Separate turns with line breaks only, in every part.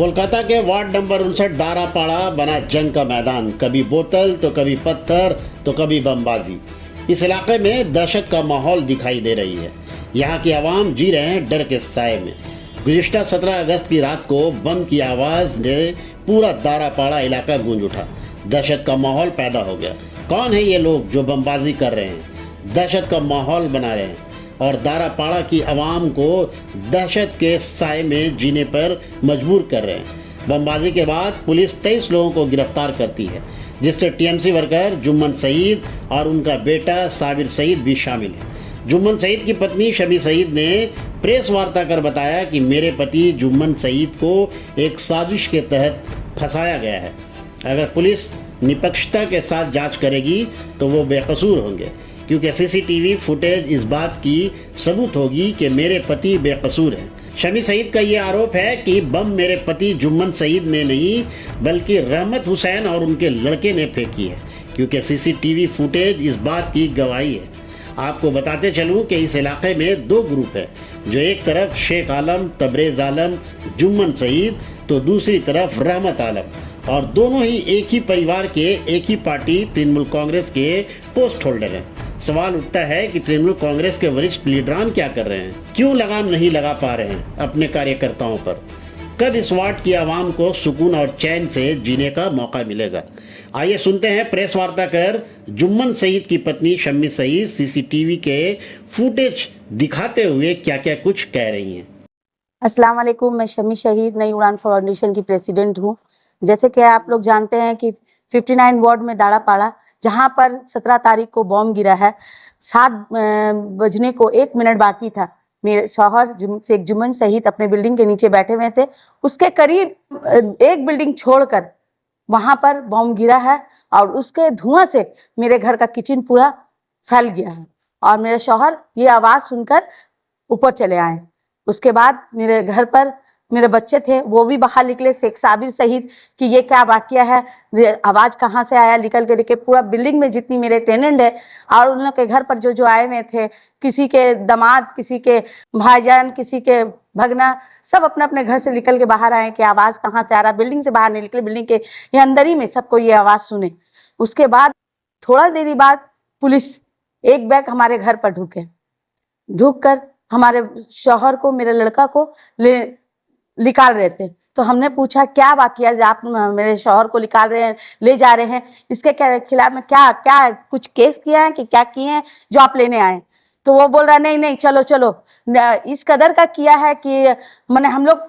कोलकाता के ward number 59 दारापाड़ा बना जंग का मैदान। कभी बोतल तो कभी पत्थर तो कभी बमबाजी। इस इलाके में दहशत का माहौल दिखाई दे रही है। यहाँ की आवाम जी रहे हैं डर के साए में। गुज़िश्ता 17 अगस्त की रात को बम की आवाज़ ने पूरा दारापाड़ा इलाका गूंज उठा। दहशत का माहौल पैदा हो गया। कौन है ये लोग जो बमबाजी कर रहे हैं, दहशत का माहौल बना रहे हैं और दारापाड़ा की आवाम को दहशत के साए में जीने पर मजबूर कर रहे हैं। बमबाजी के बाद पुलिस 23 लोगों को गिरफ्तार करती है, जिससे टीएमसी वर्कर जुम्मन सईद और उनका बेटा साबिर सईद भी शामिल है। जुम्मन सईद की पत्नी शमी सईद ने प्रेस वार्ता कर बताया कि मेरे पति जुम्मन सईद को एक साजिश के तहत फंसाया गया है। अगर पुलिस निष्पक्षता के साथ जांच करेगी तो वो बेकसूर होंगे, क्योंकि सीसीटीवी फुटेज इस बात की सबूत होगी कि मेरे पति बेकसूर हैं। शमी सईद का ये आरोप है कि बम मेरे पति जुम्मन सईद ने नहीं बल्कि रहमत हुसैन और उनके लड़के ने फेंकी है, क्योंकि सीसीटीवी फुटेज इस बात की गवाही है। आपको बताते चलूं कि इस इलाके में दो ग्रुप है, जो एक तरफ शेख आलम, तबरेज आलम, जुम्मन सईद तो दूसरी तरफ रहमत आलम, और दोनों ही एक ही परिवार के, एक ही पार्टी तृणमूल कांग्रेस के पोस्ट होल्डर हैं। सवाल उठता है कि तृणमूल कांग्रेस के वरिष्ठ लीडरान क्या कर रहे हैं, क्यों लगाम नहीं लगा पा रहे हैं अपने कार्यकर्ताओं पर। कब इस वार्ड की आवाम को सुकून और चैन से जीने का मौका मिलेगा। आइए सुनते हैं प्रेस वार्ता कर जुम्मन सईद की पत्नी शम्मी सईद सीसीटीवी के फुटेज दिखाते हुए क्या क्या कुछ कह रही हैं।
अस्सलाम वालेकुम, मैं शमी शहीद नई उड़ान फाउंडेशन की प्रेसिडेंट हूँ। जैसे कि आप लोग जानते हैं कि 59 वार्ड में दारापाड़ा, जहाँ पर 17 तारीख को बॉम्ब गिरा है, 7 बजने को 1 मिनट बाकी था। मेरे शौहर शेख जुम्मन सईद अपने बिल्डिंग के नीचे बैठे हुए थे। उसके करीब एक बिल्डिंग छोड़कर वहाँ पर बॉम्ब गिरा है और उसके धुआं से मेरे घर का किचन पूरा फैल गया है और मेरे शौहर ये आवाज़ सुनकर ऊपर चले आए। उसके बाद मेरे घर पर मेरे बच्चे थे, वो भी बाहर निकले। शेख साबिर सईद कि ये क्या वाकया है, आवाज़ कहाँ से आया, निकल के देखे पूरा बिल्डिंग में जितनी मेरे टेनेंट है और उन लोग के घर पर जो जो आए हुए थे, किसी के दामाद, किसी के भाईजान, किसी के भगना, सब अपने अपने घर से निकल के बाहर आए कि आवाज़ कहाँ से आ रहा। बिल्डिंग से बाहर नहीं निकले, बिल्डिंग के ये अंदर ही में सबको ये आवाज़ सुने। उसके बाद थोड़ा देरी बाद पुलिस एक बैग हमारे घर पर ढूक कर हमारे शौहर को, मेरे लड़का को निकाल रहे थे। तो हमने पूछा क्या वाकया, आप मेरे शौहर को निकाल रहे हैं, ले जा रहे हैं, इसके खिलाफ में क्या क्या कुछ केस किया है कि क्या किए हैं जो आप लेने आए। तो वो बोल रहा नहीं नहीं चलो चलो, इस कदर का किया है कि मैंने हम लोग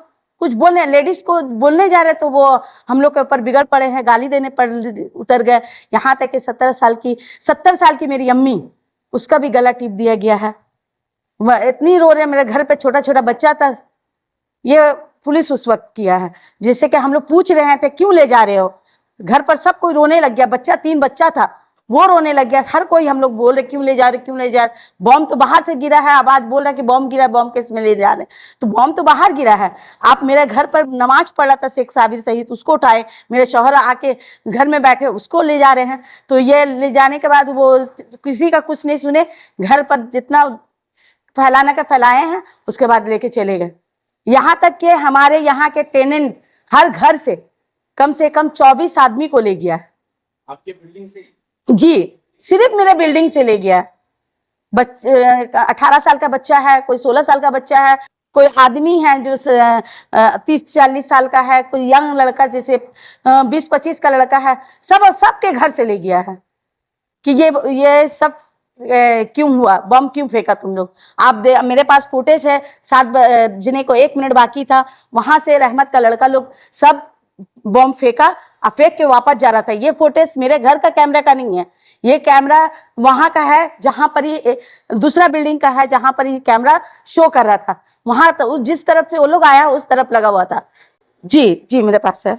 कुछ बोलने, लेडीज को बोलने जा रहे तो वो हम लोग के ऊपर बिगड़ पड़े हैं, गाली देने पर उतर गए। यहाँ तक कि 70 साल की मेरी अम्मी, उसका भी गला टीप दिया गया है। वह इतनी रो रहे, मेरे घर पे छोटा छोटा बच्चा था। ये पुलिस उस वक्त किया है। जैसे कि हम लोग पूछ रहे थे क्यों ले जा रहे हो, घर पर सब कोई रोने लग गया। बच्चा 3 बच्चा था, वो रोने लग गया। हर कोई हम लोग बोल रहे क्यों ले जा रहे, क्यों ले जा रहे। बॉम्ब तो बाहर से गिरा है, आवाज बोल रहा कि बॉम्ब गिरा, बॉम्ब किस में ले जा रहे। तो बॉम्ब तो बाहर गिरा है। आप मेरे घर पर नमाज पढ़ रहा था शेख साबिर सईद, उसको उठाए, मेरे शौहर आके घर में बैठे, उसको ले जा रहे हैं। तो ये ले जाने के बाद वो किसी का कुछ नहीं सुने, घर पर जितना फैलाने का फैलाए हैं, उसके बाद लेके चले गए। यहाँ तक कि हमारे यहाँ के टेनेंट हर घर से कम 24 आदमी को ले गया।
आपके बिल्डिंग से?
जी, सिर्फ मेरे बिल्डिंग से ले गया। 18 साल का बच्चा है, कोई 16 साल का बच्चा है, कोई आदमी है जो 30-40 साल का है, कोई यंग लड़का जैसे 20-25 का लड़का है, सबके घर से ले गया है कि ये सब क्यों हुआ, बम क्यों फेंका तुम लोग। आप मेरे पास फुटेज है, 7 बजने को 1 मिनट बाकी था, वहां से रहमत का लड़का लोग सब बम फेंका और फेंक के वापस जा रहा था। ये फुटेज मेरे घर का कैमरा का नहीं है, ये कैमरा वहां का है जहां पर ये दूसरा बिल्डिंग का है, जहां पर ये कैमरा शो कर रहा था। वहां तो जिस तरफ से वो लोग आया उस तरफ लगा हुआ था। जी जी मेरे पास है।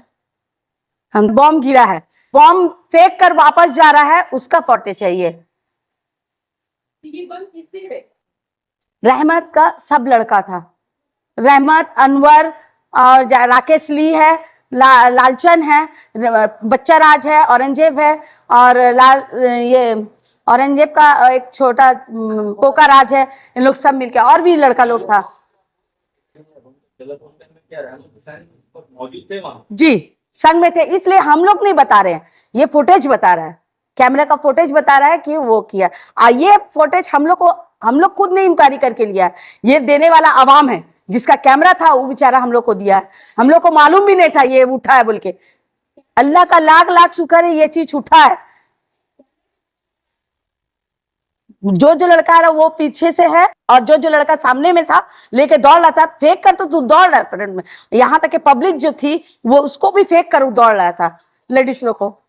हम बम गिरा है, बम फेंक कर वापस जा रहा है, उसका फोटो चाहिए।
ये बम किससे है?
रहमत का सब लड़का था, रहमत, अनवर और राकेश ली है, लालचन है, बच्चा राज है, औरंगजेब है, और ये औरंगजेब का एक छोटा पोका राज है। इन लोग सब मिलके, और भी लड़का लोग था।
मौजूद थे वहाँ?
जी, संग में थे, इसलिए हम लोग नहीं बता रहे हैं, ये फुटेज बता रहा है, कैमरे का फुटेज बता रहा है कि वो किया। ये फुटेज हम लोग खुद ने इंक्वायरी करके लिया है, ये देने वाला अवाम है, जिसका कैमरा था वो बेचारा हम लोग को दिया है, हम लोग को मालूम भी नहीं था ये उठा है बोल के। अल्लाह का लाख लाख शुक्र है ये चीज उठा है। जो लड़का है वो पीछे से है, और जो लड़का सामने में था लेके दौड़ रहा था, फेंक कर तो तू दौड़ रहा है फ्रंट में, यहाँ तक कि पब्लिक जो थी वो उसको भी फेंक कर दौड़ रहा था लेडीज लोग को।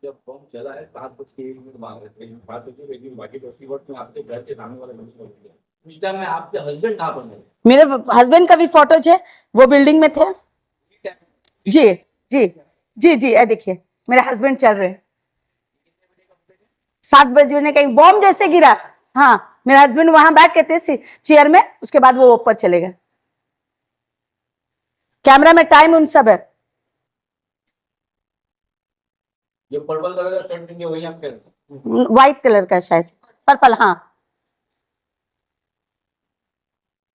जब बम चला है 7:01 मांग रहे थे, बात होती है, लेकिन बाकी तो उसी वक्त में आपके घर के सामने वाले मनुष्य हो गया। उस टाइम में आपके हस्बैंड कहाँ पर थे?
मेरे हस्बैंड का भी फोटोज है, वो बिल्डिंग में थे। जी जी जी जी, ये देखिए मेरे हस्बैंड चल रहे हैं, 7 बजे कहीं बॉम्ब जैसे गिरा। हाँ, मेरे हस्बैंड वहां बैठ के थे चेयर में, उसके बाद वो ऊपर चले गए। कैमरा में टाइम उन सब है।
ये पर्पल कलर का शर्ट पहने वही आप कह रहे हैं?
व्हाइट कलर का शायद, पर्पल, हाँ।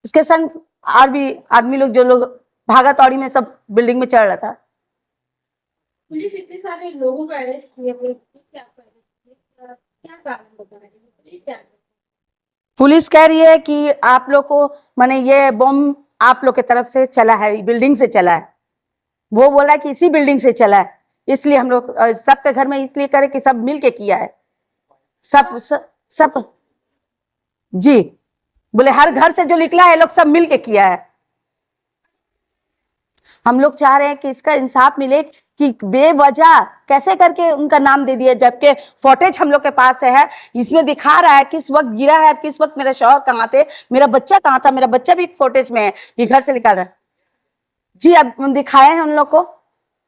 उसके संग और भी आदमी लोग, जो लोग भागा दौड़ी में सब बिल्डिंग में चढ़ रहा था।
पुलिस इतने सारे लोगों को अरेस्ट किए हुए, क्या कारण बता रही है पुलिस? क्या
पुलिस कह रही है कि आप लोग को माने ये बम आप लोग की तरफ से चला है, बिल्डिंग से चला है। वो बोला कि इसी बिल्डिंग से चला है, इसलिए हम लोग सबके घर में इसलिए करे कि सब मिल के किया है, सब जी, बोले हर घर से जो निकला है लोग सब मिल के किया है। हम लोग चाह रहे हैं कि इसका इंसाफ मिले कि बेवजह कैसे करके उनका नाम दे दिया, जबकि फुटेज हम लोग के पास है, इसमें दिखा रहा है किस वक्त गिरा है, किस वक्त मेरे शौहर कहाँ थे, मेरा बच्चा कहाँ था, मेरा बच्चा भी फुटेज में है, ये घर से निकाल रहा है। जी, अब हम दिखाए हैं उन लोग को,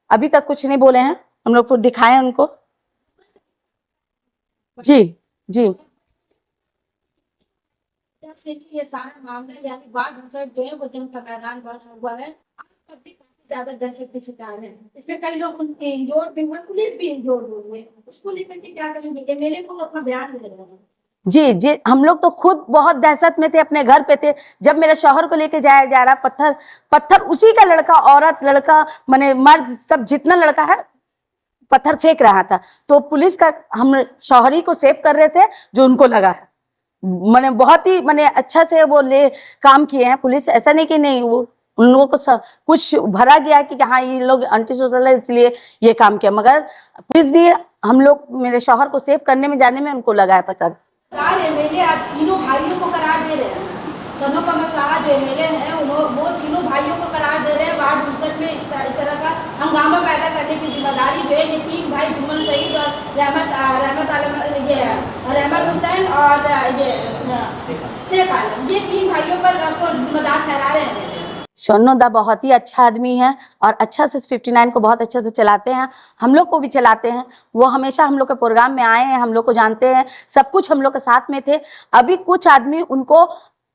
अभी तक कुछ नहीं बोले हैं, हम लोग को दिखाए हैं उनको। जी जी,
जब से कि ये सारा मामला यानी वार्ड 59 जो है वो जंग का मैदान बना हुआ है, पब्लिक काफी ज्यादा दहशत के शिकार है। इसमें कई लोग उनके इंजोर्ड भी हुए, पुलिस भी इंजोर्ड हुई है, उसको लेकर के क्या करेंगे? एमएलए को अपना बयान दे रहे हैं।
जी जी, हम लोग तो खुद बहुत दहशत में थे, अपने घर पे थे, जब मेरे शौहर को लेके जाया जा रहा, पत्थर उसी का लड़का, औरत, लड़का, माने मर्द, सब जितना लड़का है पत्थर फेंक रहा था, तो पुलिस का हम शौहरी को सेव कर रहे थे, जो उनको लगा है। माने बहुत ही माने अच्छा से वो ले काम किए हैं पुलिस, ऐसा नहीं कि नहीं, वो उन लोगों को सब कुछ भरा गया कि हाँ ये लोग एंटी सोशल है इसलिए ये काम किया, मगर पुलिस भी हम लोग मेरे शौहर को सेव करने में जाने में उनको लगा है पत्थर।
एमएलए आज तीनों भाइयों को करार दे रहे हैं, सनो कमर साहब जो एमएलए हैं वो तीनों भाइयों को करार दे रहे हैं वार्ड 59 में इस तरह का हंगामा पैदा करने की जिम्मेदारी जो है ये 3 भाई जुम्मन शहीद और रहमत हुसैन और ये शेख आलम, ये 3 भाइयों पर जिम्मेदार ठहरा रहे हैं।
सोनू दा बहुत ही अच्छा आदमी है और अच्छा से 59 को बहुत अच्छे से चलाते हैं, हम लोग को भी चलाते हैं, वो हमेशा हम लोग के प्रोग्राम में आए हैं, हम लोग को जानते हैं, सब कुछ हम लोग के साथ में थे। अभी कुछ आदमी उनको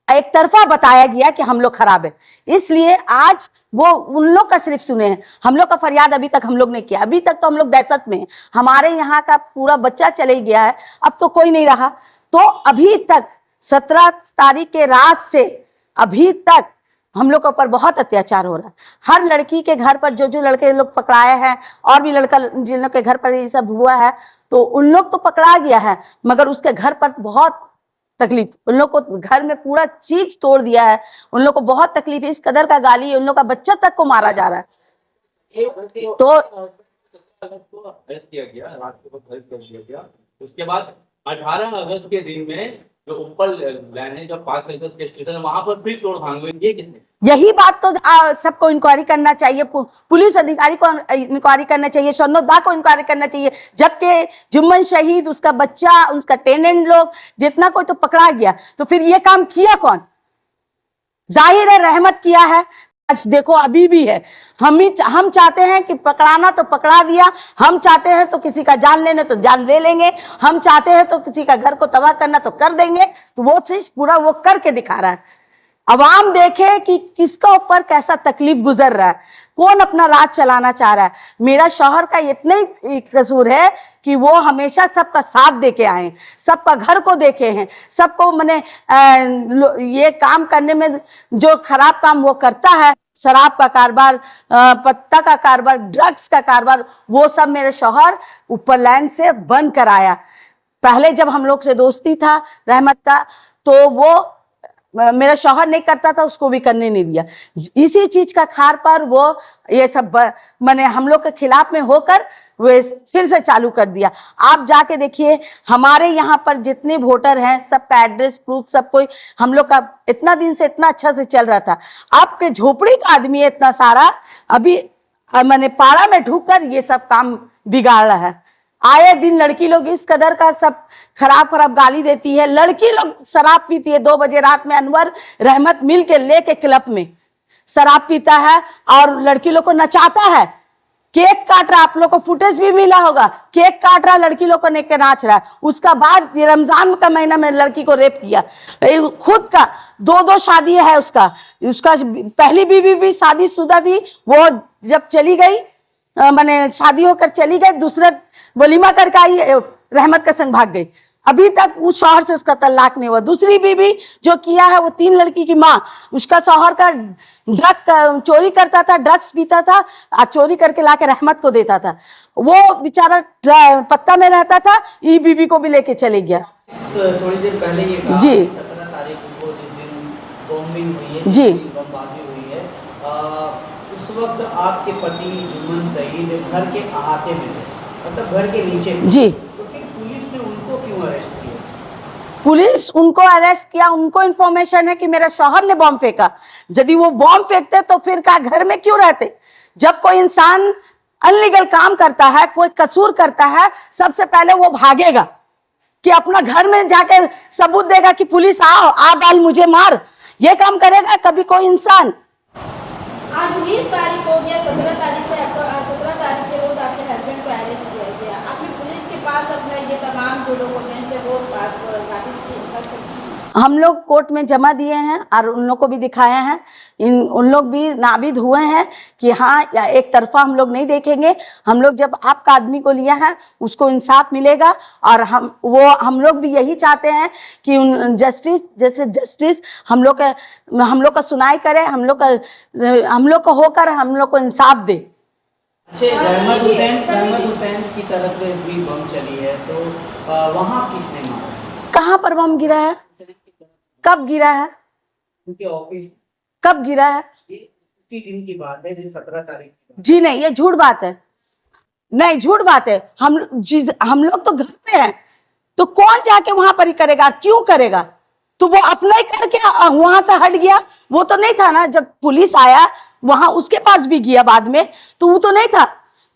एक तरफा बताया गया कि हम लोग खराब है, इसलिए आज वो उन लोग का सिर्फ सुने हैं, हम लोग का फरियाद अभी तक हम लोग ने किया। अभी तक तो हम लोग दहशत में हैं, हमारे यहाँ का पूरा बच्चा चले गया है, अब तो कोई नहीं रहा। तो अभी तक 17 तारीख के रात से अभी तक हम लोग के ऊपर बहुत अत्याचार हो रहा है। हर लड़की के घर पर जो लड़के लोग पकड़ाए हैं, और भी लड़का जिन लोग के घर पर ये सब हुआ है, तो उन लोग तो पकड़ा गया है, मगर उसके घर पर बहुत तकलीफ, उन लोग को घर में पूरा चीज तोड़ दिया है, उन लोग को बहुत तकलीफ है, इस कदर का गाली, उन लोग का बच्चा तक को मारा जा रहा है। तो
अरेस्ट किया गया, रात को अरेस्ट कर दिया गया। उसके बाद 18 अगस्त के दिन में जो ऊपर लाइन है, जो 5 अगस्त के स्टेशन है, वहां पर फिर तोड़ भांग हुई, ये किसने?
यही बात तो सबको इंक्वायरी करना चाहिए, पुलिस अधिकारी को इंक्वायरी करना चाहिए, सोनोदा को इंक्वायरी करना चाहिए, जबकि जुम्मन शहीद, उसका बच्चा, उसका टेनेंट लोग, जितना कोई तो पकड़ा गया, तो फिर ये काम किया कौन? जाहिर है रहमत किया है। आज देखो अभी भी है, हम चाहते हैं कि पकड़ाना तो पकड़ा दिया, हम चाहते हैं तो किसी का जान लेने तो जान ले लेंगे, हम चाहते हैं तो किसी का घर को तबाह करना तो कर देंगे, तो वो चीज पूरा वो करके दिखा रहा है। अवाम देखे कि किसका ऊपर कैसा तकलीफ गुजर रहा है, कौन अपना राज चलाना चाह रहा है। मेरा शौहर का इतना ही कसूर है कि वो हमेशा सबका साथ देके आए, सबका घर को देखे हैं, सबको मैंने ये काम करने में जो खराब काम वो करता है, शराब का कारोबार, पत्ता का कारोबार, ड्रग्स का कारोबार, वो सब मेरे शौहर ऊपर लाइन से बंद कराया। पहले जब हम लोग से दोस्ती था रहमत का, तो वो मेरा शौहर नहीं करता था, उसको भी करने नहीं दिया। इसी चीज का खार पर वो ये सब माने हम लोग के खिलाफ में होकर वे फिर से चालू कर दिया। आप जाके देखिए हमारे यहाँ पर जितने वोटर हैं सबका एड्रेस प्रूफ सब कोई हम लोग का इतना दिन से इतना अच्छा से चल रहा था। आपके झोपड़ी का आदमी है इतना सारा, अभी मैंने पाड़ा में ढूंढकर ये सब काम बिगाड़ रहा है। आए दिन लड़की लोग इस कदर का सब खराब गाली देती है। लड़की लोग शराब पीती है 2 बजे रात में, अनवर रहमत मिल के लेके क्लब में शराब पीता है और लड़की लोग को नचाता है, केक काट रहा। आप लोग को फुटेज भी मिला होगा, केक काट रहा, लड़की लोग को लेके नाच रहा है। उसका बाद रमजान का महीना में लड़की को रेप किया, खुद का 2 शादी है उसका पहली बीवी भी शादीशुदा थी, वो जब चली गई मैंने शादी होकर चली गई, दूसरे वलीमा करके आई, रहमत का संग भाग गई। अभी तक उस शौहर से उसका तलाक नहीं हुआ। दूसरी बीवी जो किया है वो 3 लड़की की माँ, उसका शौहर का ड्रग चोरी करता था, ड्रग्स पीता था और चोरी करके लाके रहमत को देता था। वो बेचारा पत्ता में रहता था, ई बीवी को भी लेके चले गया।
तो थोड़ी देर पहले ये कहा
जी
17 तारीख को जिस दिन बॉम्बिंग हुई है,
जी
बमबाजी हुई है, उस वक्त आपके पति जुम्मन सईद घर के अहाते में थे, मतलब घर के नीचे थे।
जी।
तो फिर पुलिस ने उनको क्यों अरेस्ट किया?
पुलिस उनको अरेस्ट किया, उनको इन्फॉर्मेशन है कि मेरा शौहर ने बॉम्ब फेंका। यदि वो बॉम्ब फेंकते तो फिर क्या घर में क्यों रहते? जब कोई इंसान अनलीगल काम करता है, कोई कसूर करता है, सबसे पहले वो भागेगा कि अपना घर में जाके सबूत देगा कि पुलिस आओ, आ डाल मुझे मार, ये काम करेगा कभी कोई इंसान?
आज 19 तारीख हो गया, 17 तारीख को 17 तारीख के रोज आपके हस्बैंड को अरेस्ट किया गया। आपने पुलिस के पास अपना ये तमाम जो डॉक्यूमेंट्स है वो बात साबित कर सकती हैं?
हम लोग कोर्ट में जमा दिए हैं और उन लोग को भी दिखाए हैं। उन लोग भी नाविद हुए हैं कि हाँ एक तरफा हम लोग नहीं देखेंगे। हम लोग जब आपका आदमी को लिया है उसको इंसाफ मिलेगा और हम लोग भी यही चाहते हैं कि जस्टिस हम लोग का सुनाई करे, हम लोग को होकर हम लोग को इंसाफ दे।
अच्छा, रहमत हुसैन की तरफ भी बम चली है, तो वहाँ किसने मारा?
कहाँ पर बम गिरा है? कब गिरा है?
उनके ऑफिस
कब गिरा है?
उसी दिन की बात है, दिन 17 तारीख की।
जी नहीं, ये झूठ बात है। नहीं, झूठ बात है। हम लोग तो घर पे हैं, तो कौन जाके वहां पर ही करेगा? क्यों करेगा? तो वो अपना ही करके वहां से हट गया। वो तो नहीं था ना जब पुलिस आया वहां, उसके पास भी गया बाद में, तो वो तो नहीं था।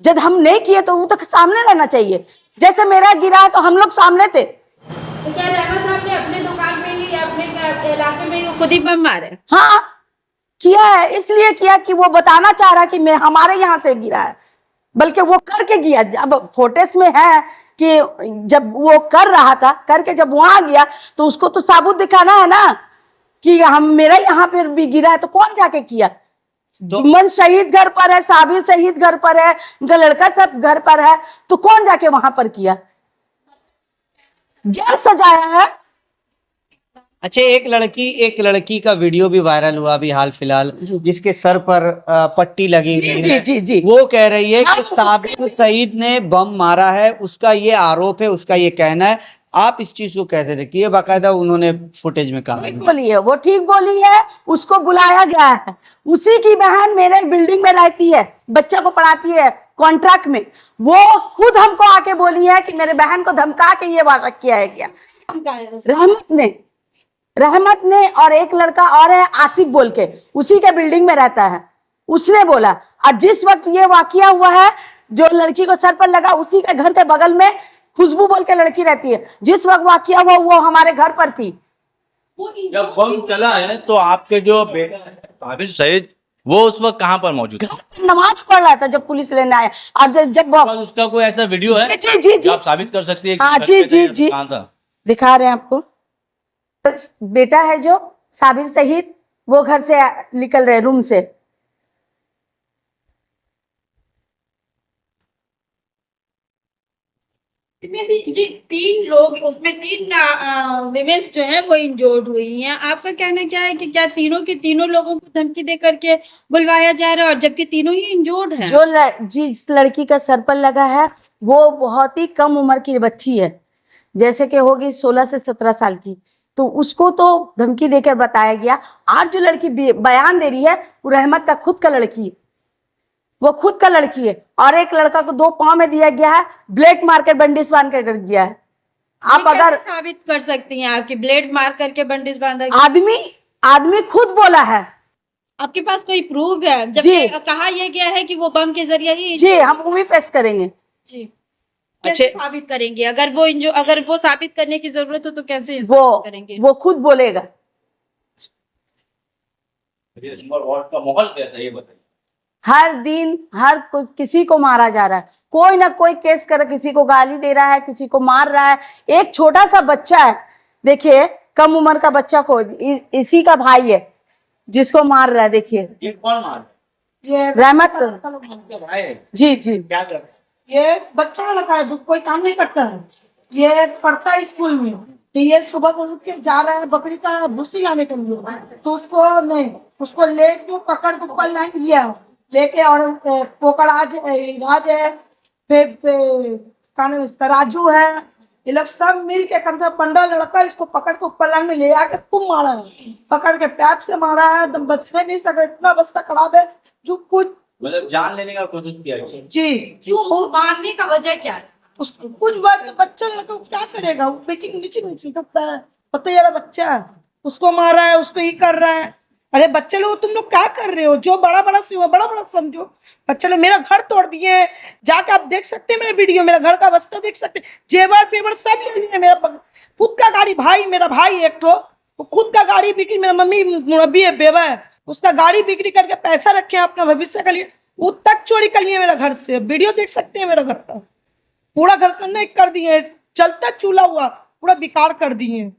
जब हम नहीं किए तो वो तो सामने रहना चाहिए। जैसे मेरा गिरा तो हम लोग सामने थे।
तो क्या रहमत साहब ने अपने दुकान पे ही अपने इलाके में ही खुद ही बम मारे?
हाँ किया है, इसलिए किया कि वो बताना चाह रहा कि मैं हमारे यहाँ से गिरा है, बल्कि वो करके गया। अब फोटेज में है कि जब वो कर रहा था, करके जब वहां गया तो उसको तो सबूत दिखाना है ना कि मेरा यहाँ पर भी गिरा है। तो कौन जाके किया? जुम्मन शहीद घर पर है, साबिर शहीद घर पर है, उनका लड़का सब घर पर है, तो कौन जाके वहां पर किया? गैर सजाया है।
अच्छा, एक लड़की का वीडियो भी वायरल हुआ अभी हाल फिलहाल, जिसके सर पर पट्टी लगी हुई है।
जी।
वो कह रही है कि साबिर सईद ने बम मारा है, उसका ये आरोप है, उसका ये कहना है। आप इस चीज को कैसे देखिए? ये बाकायदा उन्होंने फुटेज में कहा है।
बोली है, वो ठीक बोली है। उसको बुलाया गया है, उसी की बहन मेरे बिल्डिंग में रहती है, बच्चे को पढ़ाती है कॉन्ट्रैक्ट में। वो खुद हमको आके बोली है कि मेरे बहन को धमका के ये वादा किया है। क्या रहमत ने और एक लड़का और है आसिफ बोल के, उसी के बिल्डिंग में रहता है, उसने बोला। और जिस वक्त ये वाकया हुआ है, जो लड़की को सर पर लगा, उसी के घर के बगल में खुशबू बोल के लड़की रहती है। जिस वक्त वाकया हुआ वो हमारे घर पर थी।
जब बम चला है तो आपके जो बेटा है साबिर सईद, वो उस वक्त कहाँ पर मौजूद था?
नमाज पढ़ रहा था जब पुलिस लेने आया। और जब
उसका कोई ऐसा वीडियो है
जी
आप साबित कर सकती है?
हाँ जी
कहाँ था?
दिखा रहे हैं आपको। बेटा है जो साबिर शहीद, वो घर से निकल रहे रूम से।
जी 3 लोग उसमें 3 विमेन्स जो हैं वो इंजोर्ड हुई हैं। आपका कहना क्या है कि क्या तीनों के तीनों लोगों को धमकी दे करके बुलवाया जा रहा है और जबकि तीनों ही इंजोर्ड हैं?
जिस लड़की का सर पर लगा है वो बहुत ही कम उम्र की बच्ची है, जैसे कि होगी 16 से 17 साल की, तो उसको तो धमकी देकर बताया गया। और जो लड़की बयान दे रही है वो रहमत का खुद का लड़की है, वो खुद का लड़की है। और एक लड़का को 2 पांव में दिया गया है, ब्लेड मारकर बंदिश बांध कर दिया है। आप
ये
अगर
कैसे साबित कर सकती हैं आपकी ब्लेड मार करके बंदिश बांधा गया?
आदमी खुद बोला है।
आपके पास कोई प्रूफ है?
जी।
जबकि कहा यह गया है कि वो बम के जरिए ही
जी हम मूवी पेश करेंगे।
जी कैसे साबित करेंगे? अगर वो साबित करने की जरूरत हो तो कैसे साबित करेंगे?
वो खुद बोलेगा।
वार्ड का माहौल कैसा है ये बताइए।
हर दिन किसी को मारा जा रहा है, कोई ना कोई केस कर, किसी को गाली दे रहा है, किसी को मार रहा है। एक छोटा सा बच्चा है, देखिए कम उम्र का बच्चा को इसी का भाई है जिसको मार रहा है। देखिए
ये कौन मार
ये रहमत
भाई है?
जी जी
क्या कर
ये बच्चा लड़का है, कोई काम नहीं करता है, ये पढ़ता है स्कूल में। तो ये सुबह को उठ के जा रहा है बकरी का भूसी लाने के लिए, तो उसको लेके पकड़ के ऊपर लाइन लिया लेके, और पोकराज राज है, फिर क्या नाम इसका राजू है, ये लोग सब मिल के कम से कम 15 लड़का इसको पकड़ के ऊपर लाइन में ले आके खूब मारा है, पकड़ के पैप से मारा है, एकदम बचने नहीं सका, इतना अवस्था खराब है जो कुछ
मतलब जान लेने का कोशिश किया गया।
जी।
क्यों मारने का वजह क्या है?
कुछ बात बच्चा लड़का क्या करेगा, वो बेटी के नीचे नहीं सकता है, पता यार बच्चा है, उसको मारा है, उसको ही कर रहा है। अरे बच्चे लोग तुम लोग क्या कर रहे हो, जो बड़ा बड़ा से बड़ा बड़ा समझो। बच्चे लोग मेरा घर तोड़ दिए, जाके आप देख सकते हैं मेरा वीडियो, मेरा घर का अवस्था देख सकते हैं, जेवर पेवर सब ले लिए। मेरा खुद का गाड़ी, मेरा भाई एक ठो, वो खुद का गाड़ी बिक्री, मेरा मम्मी मुरब्बी है बेवा है, उसका गाड़ी बिक्री करके पैसा रखे हैं अपना भविष्य के लिए, वो तक चोरी कर लिए मेरा घर से। वीडियो देख सकते हैं मेरा घर का, पूरा घर करने कर दिए, चलता चूल्हा हुआ पूरा बेकार कर दिए,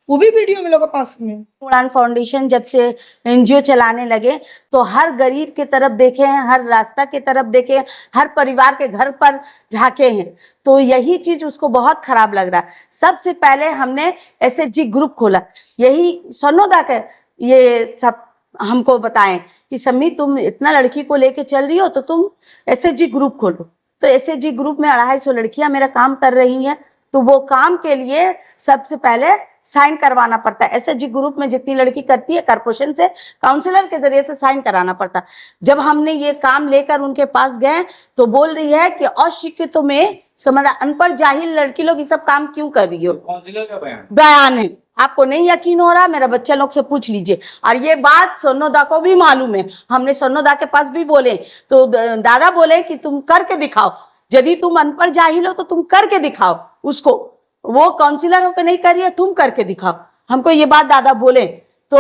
वो भी वीडियो में लोगों के पास में।
उड़ान फाउंडेशन जब से एनजीओ चलाने लगे तो हर गरीब की तरफ देखे हैं, हर रास्ता की तरफ देखे हैं, हर परिवार के घर पर झांके हैं, तो यही चीज उसको बहुत खराब लग रहा है। सबसे पहले हमने एसएचजी ग्रुप खोला, यही सोनोदा के ये सब हमको बताएं कि शम्मी तुम इतना लड़की को लेके चल रही हो तो तुम एसएचजी ग्रुप खोलो। तो एसएचजी ग्रुप में 250 लड़कियां मेरा काम कर रही हैं, तो वो काम के लिए सबसे पहले साइन करवाना पड़ता है। एसएचजी ग्रुप में जितनी लड़की करती है कॉर्पोरेशन से काउंसलर के जरिए से साइन कराना पड़ता है। जब हमने ये काम लेकर उनके पास गए तो बोल रही है कि अशिक्षितों में अनपढ़ जाहिल लड़की लोग ये सब काम क्यों कर रही हो।
काउंसिलर का
बयान है, आपको नहीं यकीन हो रहा, मेरा बच्चा लोग से पूछ लीजिए। और ये बात सोनोदा को भी मालूम है, हमने सोनोदा के पास भी बोले तो दादा बोले कि तुम करके दिखाओ, यदि तुम अनपढ़ जाहिल हो तो तुम करके दिखाओ उसको, वो काउंसिलर होकर नहीं कर रही है, तुम करके दिखाओ। हमको ये बात दादा बोले तो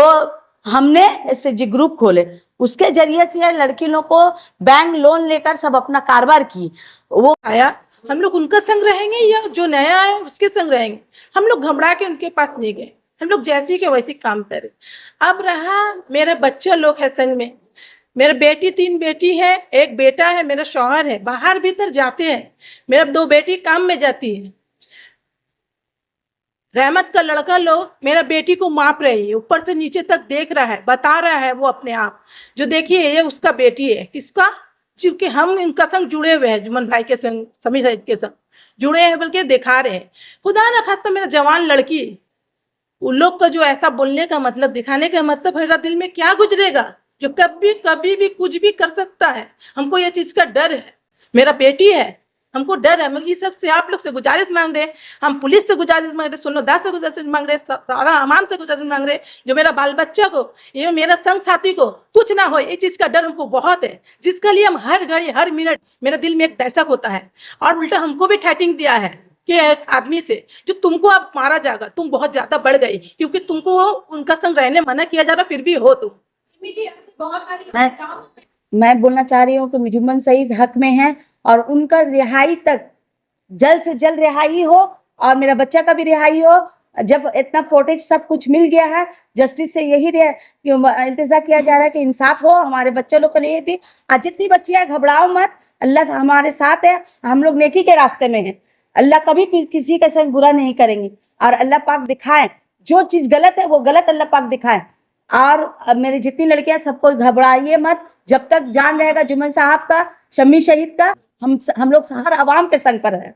हमने एसएचजी ग्रुप खोले, उसके जरिए से लड़की लोग को बैंक लोन लेकर सब अपना कारोबार की। वो
आया हम लोग उनका संग रहेंगे या जो नया आया उसके संग रहेंगे, हम लोग घबरा के उनके पास नहीं गए, हम लोग जैसे के वैसे काम करें। अब रहा मेरे बच्चे लोग है संग में, मेरे बेटी 3 बेटी है, एक बेटा है, मेरा शौहर है, बाहर भीतर जाते हैं, मेरा 2 बेटी काम में जाती है। रहमत का लड़का लोग मेरा बेटी को माप रही है, ऊपर से नीचे तक देख रहा है, बता रहा है वो अपने आप, जो देखिए ये उसका बेटी है। किसका? क्योंकि हम इनका संग जुड़े हुए हैं, जुम्मन भाई के संग, समी साहिब के संग जुड़े हैं, बल्कि दिखा रहे हैं। खुदा न खास्ता मेरा जवान लड़की, उन लोग का जो ऐसा बोलने का मतलब, दिखाने का मतलब, मेरा दिल में क्या गुजरेगा, जो कभी भी कुछ भी कर सकता है। हमको ये चीज का डर है, मेरा बेटी है, हमको डर है। मगर सबसे आप लोग से गुजारिश मांग रहे, हम पुलिस से गुजारिश मांग रहे, सोनोदा से गुजारिश मांग रहे, सारा अमाम से गुजारिश मांग रहे, जो मेरा बाल बच्चा को, ये मेरा संग साथी को कुछ ना हो, ये चीज का डर हमको बहुत है, जिसके लिए हम हर घड़ी हर मिनट मेरे दिल में एक दहशत होता है। और उल्टा हमको भी थ्रेटिंग दिया है कि एक आदमी से, जो तुमको अब मारा जाएगा, तुम बहुत ज्यादा बढ़ गई, क्योंकि तुमको उनका संग रहने मना किया जा रहा, फिर भी हो तुम।
बहुत सारी
मैं बोलना चाह रही हूँ कि जुम्मन सईद हक में है और उनका रिहाई तक जल्द से जल्द रिहाई हो और मेरा बच्चा का भी रिहाई हो। जब इतना फुटेज सब कुछ मिल गया है, जस्टिस से यही इंतजार किया जा रहा है कि इंसाफ हो हमारे बच्चों लोग के लिए भी। आज जितनी बच्चियां घबराओ मत, अल्लाह हमारे साथ है, हम लोग नेकी के रास्ते में हैं। अल्लाह कभी किसी के संग बुरा नहीं करेंगे, और अल्लाह पाक दिखाए जो चीज गलत है वो गलत अल्लाह पाक दिखाए। और अब मेरी जितनी लड़कियां, सबको घबराइए मत, जब तक जान रहेगा जुम्मन साहब का, शम्मी शहीद का, हम लोग हर आवाम के संग पर है।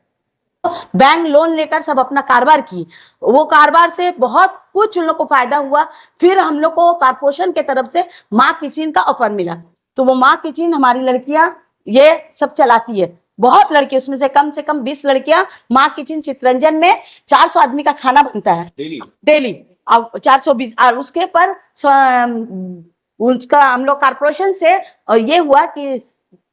बैंक लोन लेकर सब अपना कारोबार की, वो कारोबार से बहुत कुछ उन लोग को फायदा हुआ। फिर हम लोग को कारपोरेशन के तरफ से माँ किचन का ऑफर मिला, तो वो माँ किचन हमारी लड़कियां ये सब चलाती है, बहुत लड़की, उसमें से कम 20 लड़कियां माँ किचन चितरंजन में 400 आदमी का खाना बनता है डेली। अब 420, और उसके पर उसका हम लोग कारपोरेशन से ये हुआ कि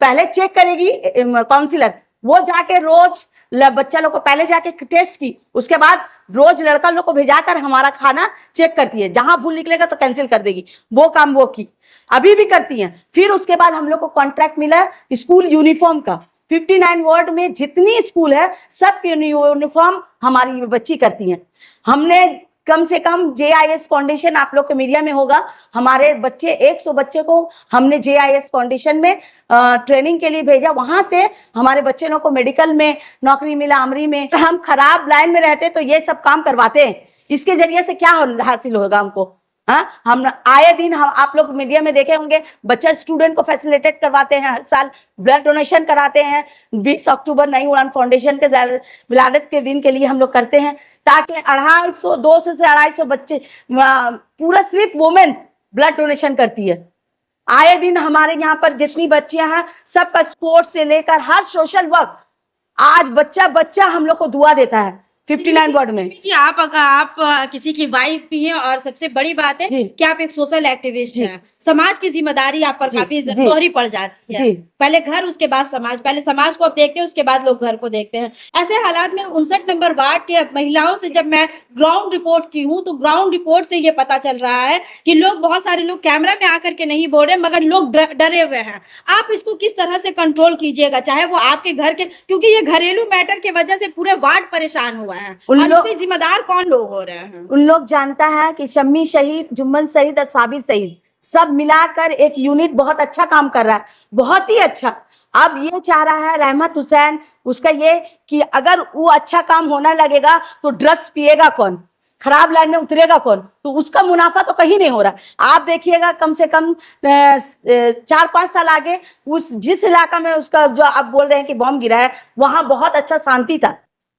पहले चेक करेगी काउंसिलर, वो जाके रोज बच्चा लोग को पहले जाके टेस्ट की, उसके बाद रोज लड़का लोग को भेजाकर हमारा खाना चेक करती है, जहां भूल निकलेगा तो कैंसिल कर देगी, वो काम वो की, अभी भी करती हैं। फिर उसके बाद हम लोग को कॉन्ट्रैक्ट मिला स्कूल यूनिफॉर्म का, 59 वार्ड में जितनी स्कूल है सब यूनिफॉर्म हमारी बच्ची करती हैं। हमने कम से कम JIS फाउंडेशन, आप लोग के मीडिया में होगा, हमारे बच्चे 100 बच्चे को हमने JIS फाउंडेशन में ट्रेनिंग के लिए भेजा, वहां से हमारे बच्चे लोग को मेडिकल में नौकरी मिला, आमरी में। हम खराब लाइन में रहते तो ये सब काम करवाते हैं, इसके जरिए से क्या हासिल होगा हमको? हाँ, हम आए दिन हम आप लोग मीडिया में देखे होंगे, बच्चा स्टूडेंट को फैसिलिटेट करवाते हैं, हर साल ब्लड डोनेशन कराते हैं। 20 अक्टूबर नई उड़ान फाउंडेशन के विलादत के दिन के लिए हम लोग करते हैं, ताकि 200 से 250 बच्चे, पूरा सिर्फ वुमेन्स ब्लड डोनेशन करती है। आए दिन हमारे यहाँ पर जितनी बच्चियां हैं सबका स्पोर्ट्स से लेकर हर सोशल वर्क, आज बच्चा हम लोग को दुआ देता है 59 वार्ड में।
कि आप किसी की वाइफ भी हैं, और सबसे बड़ी बात है कि आप एक सोशल एक्टिविस्ट हैं। समाज की जिम्मेदारी आप पर काफी दोहरी पड़ जाती है, पहले घर उसके बाद समाज, पहले समाज को आप देखते हैं उसके बाद लोग घर को देखते हैं। ऐसे हालात में 59 नंबर वार्ड के महिलाओं से जब मैं ग्राउंड रिपोर्ट की हूँ, तो ग्राउंड रिपोर्ट से ये पता चल रहा है कि लोग, बहुत सारे लोग कैमरा में आकर के नहीं बोल रहे, मगर लोग डरे हुए हैं। आप इसको किस तरह से कंट्रोल कीजिएगा, चाहे वो आपके घर के, क्योंकि ये घरेलू मैटर की वजह से पूरे वार्ड परेशान हुआ है, और इसके जिम्मेदार कौन लोग हो रहे हैं?
उन लोग जानता है कि शम्मी शहीद, जुम्मन शहीद और साबिर शहीद सब मिलाकर एक यूनिट बहुत अच्छा काम कर रहा है, बहुत ही अच्छा। अब ये चाह रहा है रहमत हुसैन, उसका ये कि अगर वो अच्छा काम होने लगेगा तो ड्रग्स पिएगा कौन, खराब लाइन में उतरेगा कौन, तो उसका मुनाफा तो कहीं नहीं हो रहा। आप देखिएगा कम से कम 4-5 साल आगे उस जिस इलाका में उसका जो आप बोल रहे हैं कि बॉम्ब गिरा है, वहां बहुत अच्छा शांति था।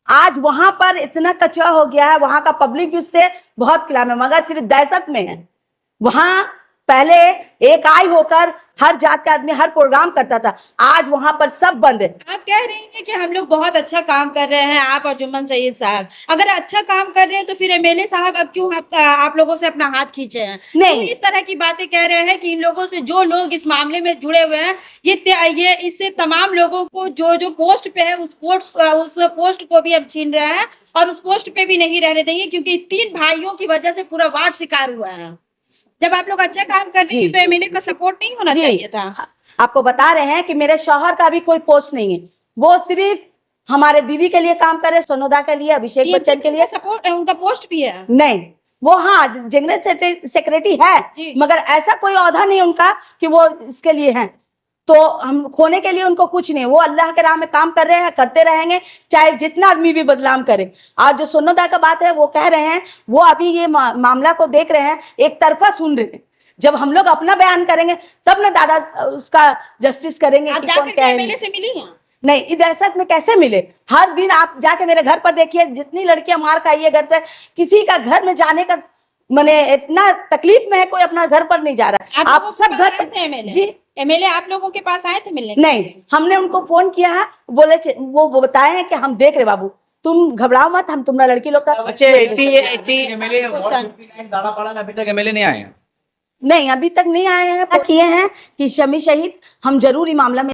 आज वहां पर इतना कचरा हो गया है, वहां का पब्लिक भी उससे बहुत खिलाफ है, मगर सिर्फ दहशत में है। वहां पहले एक आई होकर हर जात का आदमी हर प्रोग्राम करता था, आज वहां पर सब बंद है।
आप कह रही हैं कि हम लोग बहुत अच्छा काम कर रहे हैं, आप और जुम्मन शहीद साहब अगर अच्छा काम कर रहे हैं तो फिर MLA साहब अब क्यों आप लोगों से अपना हाथ खींचे हैं?
नहीं,
इस तरह की बातें कह रहे हैं कि इन लोगों से, जो लोग इस मामले में जुड़े हुए हैं, ये इससे तमाम लोगों को जो पोस्ट पे है उस पोस्ट को भी अब छीन रहे हैं, और उस पोस्ट पे भी नहीं रहने देंगे, क्योंकि 3 भाइयों की वजह से पूरा वार्ड शिकार हुआ है। जब आप लोग अच्छा काम कर रही है तो MLA का सपोर्ट नहीं होना चाहिए था?
आपको बता रहे हैं कि मेरे शौहर का भी कोई पोस्ट नहीं है, वो सिर्फ हमारे दीदी के लिए काम करे, सोनोदा के लिए, अभिषेक बच्चन के लिए
सपोर्ट, उनका पोस्ट भी है
नहीं। वो हाँ जनरल सेक्रेटरी है, मगर ऐसा कोई औहदा नहीं उनका कि वो इसके लिए है, तो हम खोने के लिए उनको कुछ नहीं। वो अल्लाह के राह में काम कर रहे हैं, करते रहेंगे, चाहे जितना आदमी भी बदनाम करे। आज जो सोनोदा का बात है, वो कह रहे हैं, वो अभी ये मामला को देख रहे हैं, एक तरफा सुन रहे हैं। जब हम लोग अपना बयान करेंगे तब ना दादा उसका जस्टिस करेंगे।
आप जाकर MLA से मिली हैं?
नहीं, इस दहशत में कैसे मिले? हर दिन आप जाके मेरे घर पर देखिए, जितनी लड़कियां मार खाई है घर पर, किसी का घर में जाने का मैंने इतना तकलीफ में है, कोई अपना घर पर नहीं जा रहा।
आप सब घर पर थे? MLA आप लोगों के पास आए थे मिलने?
नहीं, हमने उनको फोन किया है, बोले वो बताए हैं कि हम देख रहे बाबू, तुम घबराओ मत, हम तुम्हारा लड़की लोग का।
अच्छा, MLA दाड़ापाड़ा में अभी तक MLA नहीं आए हैं?
नहीं, अभी तक नहीं आए हैं। किए हैं कि शम्मी शहीद हम जरूर ये मामला में